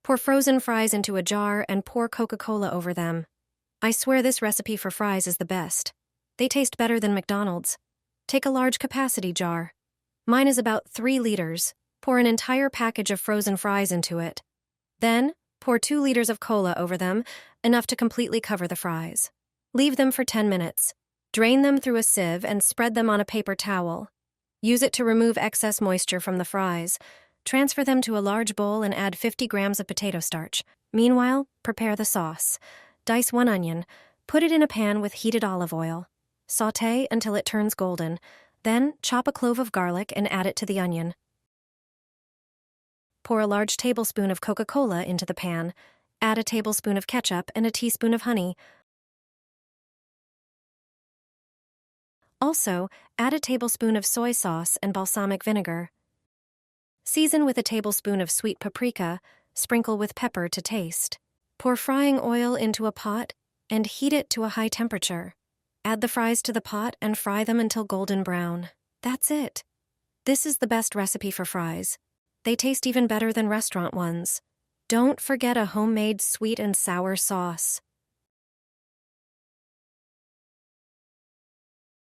Pour frozen fries into a jar and pour Coca-Cola over them. I swear this recipe for fries is the best. They taste better than McDonald's. Take a large capacity jar. Mine is about 3 liters. Pour an entire package of frozen fries into it. Then, pour 2 liters of cola over them, enough to completely cover the fries. Leave them for 10 minutes. Drain them through a sieve and spread them on a paper towel. Use it to remove excess moisture from the fries. Transfer them to a large bowl and add 50 grams of potato starch. Meanwhile, prepare the sauce. Dice 1 onion. Put it in a pan with heated olive oil. Sauté until it turns golden. Then, chop a clove of garlic and add it to the onion. Pour a large tablespoon of Coca-Cola into the pan. Add a tablespoon of ketchup and a teaspoon of honey. Also, add a tablespoon of soy sauce and balsamic vinegar. Season with a tablespoon of sweet paprika, sprinkle with pepper to taste. Pour frying oil into a pot and heat it to a high temperature. Add the fries to the pot and fry them until golden brown. That's it. This is the best recipe for fries. They taste even better than restaurant ones. Don't forget a homemade sweet and sour sauce.